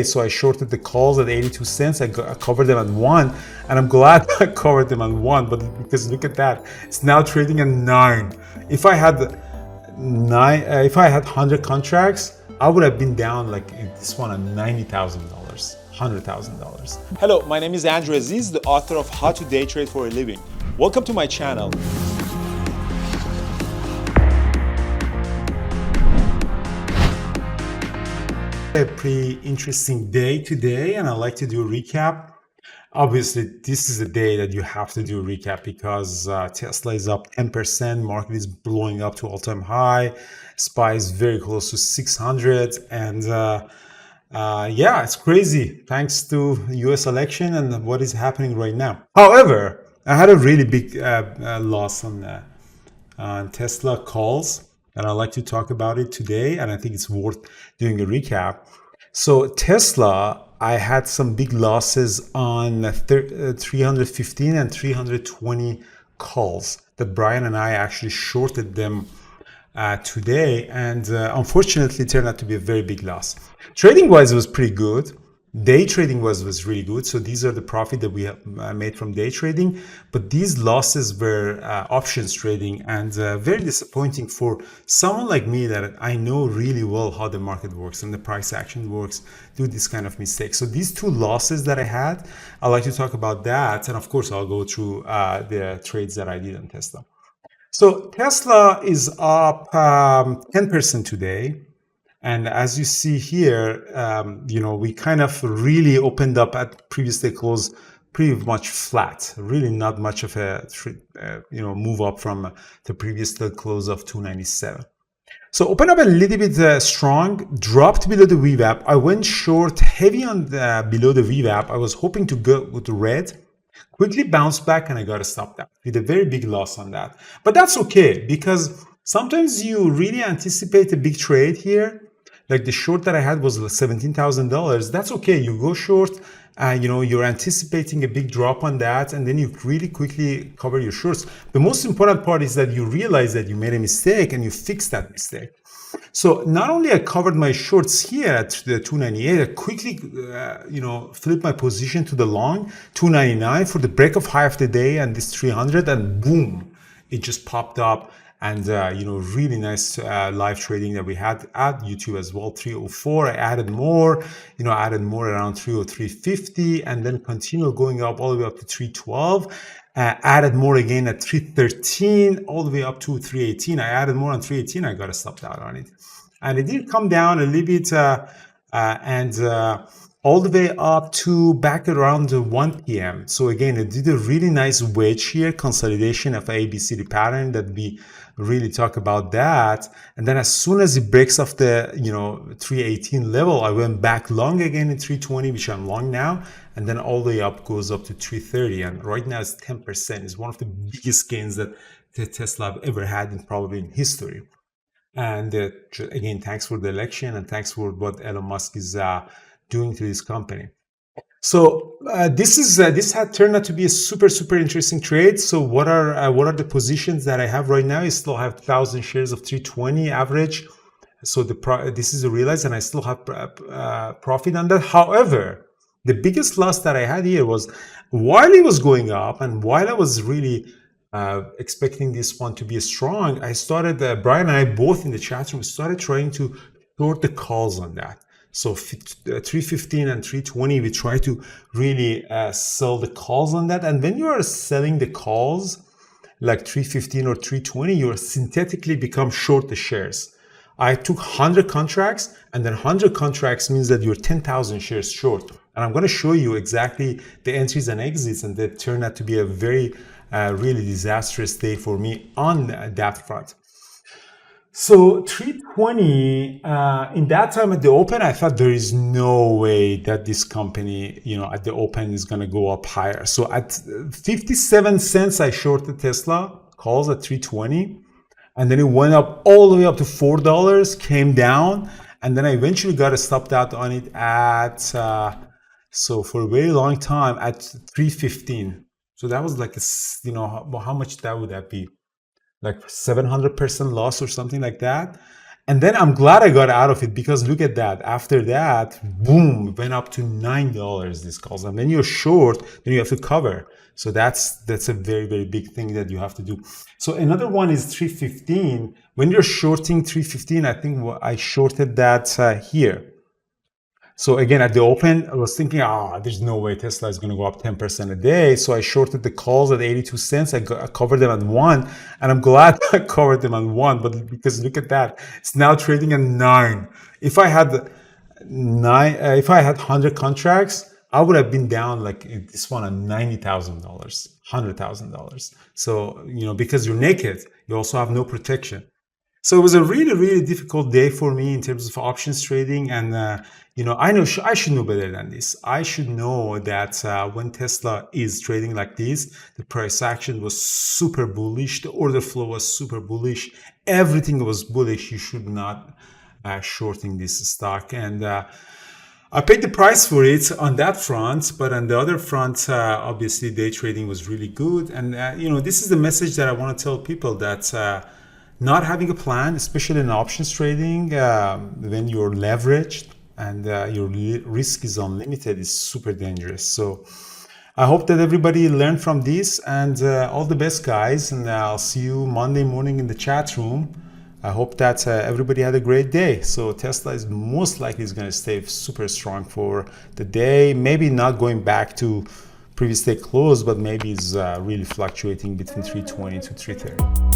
So I shorted the calls at 82 cents. I covered them at 1, and I'm glad I covered them at 1, but because look at that, it's now trading at 9. If I had 100 contracts, I would have been down like this one at $90,000, $100,000. Hello, my name is Andrew Aziz, the author of How to Day Trade for a Living. Welcome to my channel. A pretty interesting day today, and I'd like to do a recap. Obviously, this is a day that you have to do a recap because Tesla is up 10%, market is blowing up to all-time high, SPY is very close to 600, and yeah, it's crazy thanks to US election and what is happening right now. However, I had a really big loss on Tesla calls, and I'd like to talk about it today, and I think it's worth doing a recap. So Tesla, I had some big losses on 315 and 320 calls that Brian and I actually shorted them today, and unfortunately it turned out to be a very big loss. Trading wise, it was pretty good. Day trading was really good. So these are the profit that we have made from day trading, but these losses were options trading, and very disappointing for someone like me that I know really well how the market works and the price action works, do this kind of mistakes. So these two losses that I had, I'd like to talk about that, and of course I'll go through the trades that I did on Tesla. So Tesla is up 10% today. And as you see here, we kind of really opened up at previous day close pretty much flat, really not much of a move up from the previous day close of 297. So opened up a little bit strong, dropped below the VWAP. I went short heavy on below the VWAP. I was hoping to go with the red, quickly bounced back, and I got to stop that with a very big loss on that. But that's okay, because sometimes you really anticipate a big trade here. Like the short that I had was $17,000. That's okay. You go short, you're anticipating a big drop on that, and then you really quickly cover your shorts. The most important part is that you realize that you made a mistake and you fix that mistake. So not only I covered my shorts here at the 298, I quickly, flipped my position to the long 299 for the break of high of the day and this 300, and boom, it just popped up. And really nice live trading that we had at YouTube as well. 304, I added more, around 303.50, and then continue going up all the way up to 312. Added more again at 313, all the way up to 318. I added more on 318. I got to stop out on it, and it did come down a little bit, all the way up to back around 1 p.m. So again, it did a really nice wedge here, consolidation of ABCD pattern that we really talk about that. And then as soon as it breaks off the 318 level, I went back long again in 320, which I'm long now, and then all the way up goes up to 330. And right now it's 10%. It's one of the biggest gains that Tesla have ever had in probably in history. And again, thanks for the election and thanks for what Elon Musk is doing to this company. So this had turned out to be a super interesting trade. So what are the positions that I have right now? I still have 1,000 shares of 320 average. So this is a realize, and I still have profit on that. However, the biggest loss that I had here was while it was going up and while I was really expecting this one to be strong, I started, Brian and I both in the chat room started trying to short the calls on that. So 315 and 320, we try to really sell the calls on that. And when you are selling the calls like 315 or 320, you are synthetically become short the shares. I took 100 contracts, and then 100 contracts means that you're 10,000 shares short. And I'm going to show you exactly the entries and exits, and that turned out to be a very, really disastrous day for me on that front. So 320, in that time at the open, I thought there is no way that this company, at the open is going to go up higher. So at 57 cents, I shorted Tesla calls at 320. And then it went up all the way up to $4, came down. And then I eventually got a stopped out on it at, so for a very long time at 315. So that was like, how much that would that be? Like 700% loss or something like that. And then I'm glad I got out of it, because look at that. After that, boom, it went up to $9 this calls. And when you're short, then you have to cover. So that's a very, very big thing that you have to do. So another one is 315. When you're shorting 315, I think I shorted that here. So again, at the open, I was thinking, there's no way Tesla is going to go up 10% a day. So I shorted the calls at 82 cents. I covered them at 1, and I'm glad I covered them at 1. But because look at that, it's now trading at 9. If I had 100 contracts, I would have been down like this one at $90,000, $100,000. So because you're naked, you also have no protection. So it was a really, really difficult day for me in terms of options trading. And, I know I should know better than this. I should know that when Tesla is trading like this, the price action was super bullish. The order flow was super bullish. Everything was bullish. You should not shorting this stock. And I paid the price for it on that front, but on the other front, obviously day trading was really good. And, this is the message that I want to tell people, that not having a plan, especially in options trading, when you're leveraged and your risk is unlimited, is super dangerous. So I hope that everybody learned from this, and all the best, guys. And I'll see you Monday morning in the chat room. I hope that everybody had a great day. So Tesla is most likely is going to stay super strong for the day. Maybe not going back to previous day close, but maybe it's really fluctuating between 320 to 330.